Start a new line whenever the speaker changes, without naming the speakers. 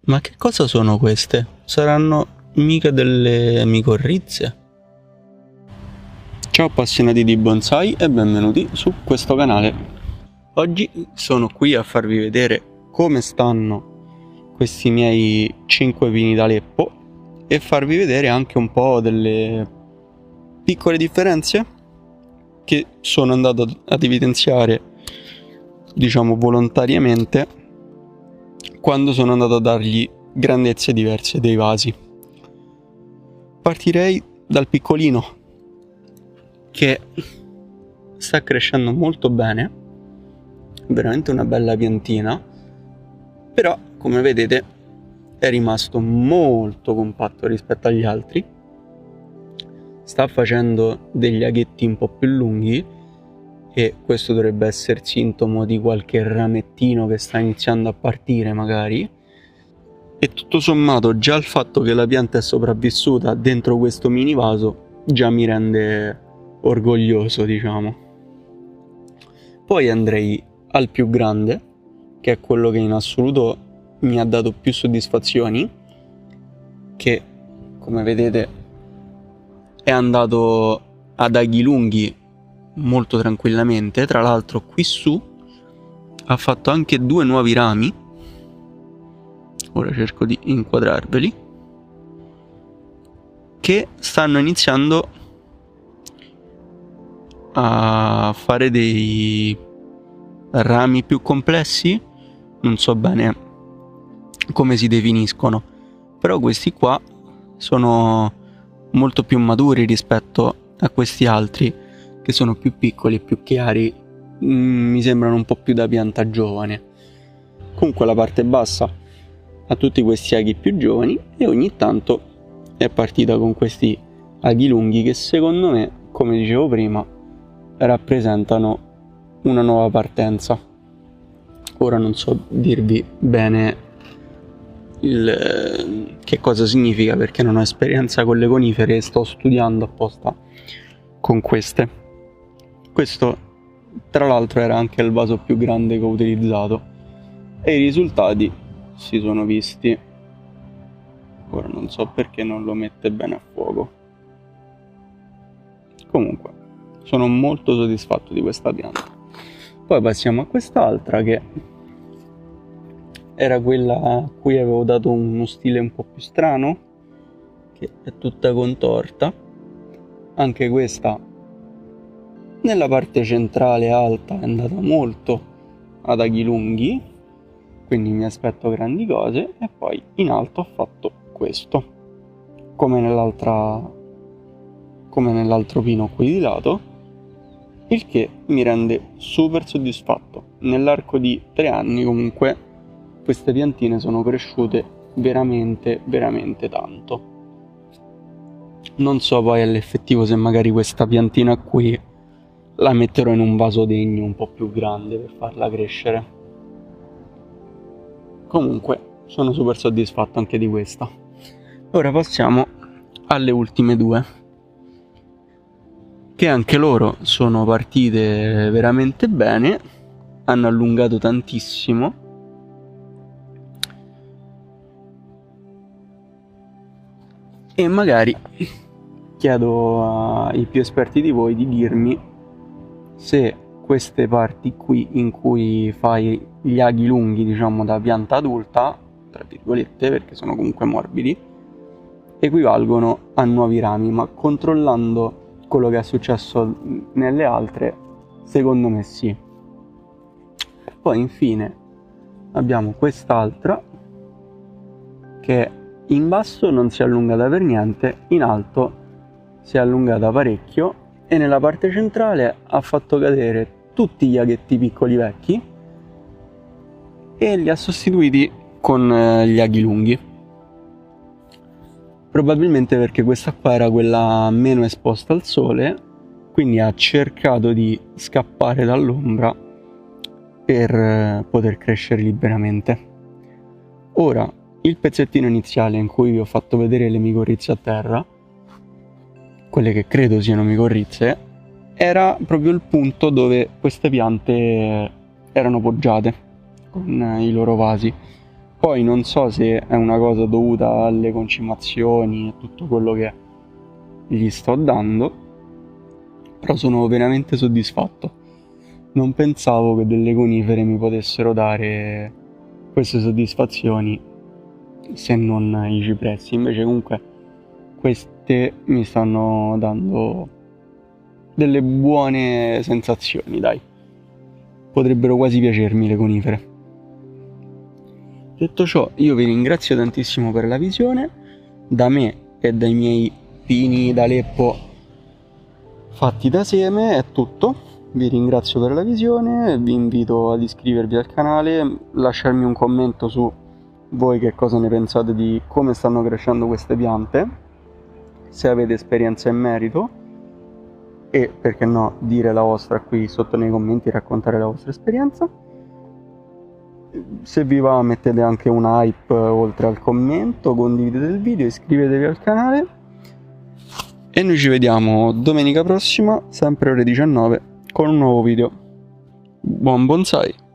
Ma che cosa sono queste? Saranno mica delle micorrize? Ciao appassionati di bonsai e benvenuti su questo canale. Oggi sono qui a farvi vedere come stanno questi miei 5 pini d'Aleppo e farvi vedere anche un po' delle piccole differenze che sono andato ad evidenziare, diciamo volontariamente, quando sono andato a dargli grandezze diverse dei vasi. Partirei dal piccolino, che sta crescendo molto bene, veramente una bella piantina, però come vedete è rimasto molto compatto rispetto agli altri, sta facendo degli aghetti un po' più lunghi e questo dovrebbe essere sintomo di qualche ramettino che sta iniziando a partire magari. E tutto sommato già il fatto che la pianta è sopravvissuta dentro questo mini vaso già mi rende orgoglioso, diciamo. Poi andrei al più grande, che è quello che in assoluto mi ha dato più soddisfazioni, che come vedete è andato ad aghi lunghi molto tranquillamente. Tra l'altro qui su ha fatto anche 2 nuovi rami, ora cerco di inquadrarveli, che stanno iniziando a fare dei rami più complessi, non so bene come si definiscono, però questi qua sono molto più maturi rispetto a questi altri che sono più piccoli e più chiari, mi sembrano un po' più da pianta giovane. Comunque la parte bassa ha tutti questi aghi più giovani e ogni tanto è partita con questi aghi lunghi che secondo me, come dicevo prima, rappresentano una nuova partenza. Ora non so dirvi bene che cosa significa, perché non ho esperienza con le conifere e sto studiando apposta con queste. Questo tra l'altro era anche il vaso più grande che ho utilizzato e i risultati si sono visti. Ora non so perché non lo mette bene a fuoco. Comunque sono molto soddisfatto di questa pianta. Poi passiamo a quest'altra, che era quella a cui avevo dato uno stile un po' più strano, che è tutta contorta. Anche questa nella parte centrale alta è andata molto ad aghi lunghi, quindi mi aspetto grandi cose. E poi in alto ho fatto questo, come nell'altro pino qui di lato, il che mi rende super soddisfatto. Nell'arco di 3 anni comunque queste piantine sono cresciute veramente tanto. Non so poi all'effettivo se magari questa piantina qui la metterò in un vaso degno un po' più grande per farla crescere. Comunque sono super soddisfatto anche di questa. Ora passiamo alle ultime 2, che anche loro sono partite veramente bene, hanno allungato tantissimo e magari chiedo ai più esperti di voi di dirmi se queste parti qui in cui fai gli aghi lunghi, diciamo da pianta adulta, tra virgolette, perché sono comunque morbidi, equivalgono a nuovi rami, ma controllando quello che è successo nelle altre, secondo me sì. Poi infine abbiamo quest'altra che in basso non si è allungata per niente, in alto si è allungata parecchio e nella parte centrale ha fatto cadere tutti gli aghetti piccoli vecchi e li ha sostituiti con gli aghi lunghi. Probabilmente perché questa qua era quella meno esposta al sole, quindi ha cercato di scappare dall'ombra per poter crescere liberamente. Ora, il pezzettino iniziale in cui vi ho fatto vedere le micorrize a terra, quelle che credo siano micorrize, era proprio il punto dove queste piante erano poggiate con i loro vasi. Poi non so se è una cosa dovuta alle concimazioni e tutto quello che gli sto dando, però sono veramente soddisfatto. Non pensavo che delle conifere mi potessero dare queste soddisfazioni se non i cipressi. Invece comunque queste mi stanno dando delle buone sensazioni, dai. Potrebbero quasi piacermi le conifere. Detto ciò, io vi ringrazio tantissimo per la visione. Da me e dai miei pini d'Aleppo fatti da seme è tutto. Vi ringrazio per la visione, vi invito ad iscrivervi al canale, lasciarmi un commento su voi che cosa ne pensate di come stanno crescendo queste piante, se avete esperienza in merito, e perché no dire la vostra qui sotto nei commenti, raccontare la vostra esperienza. Se vi va mettete anche un hype oltre al commento, condividete il video, iscrivetevi al canale e noi ci vediamo domenica prossima, sempre ore 19, con un nuovo video. Buon bonsai!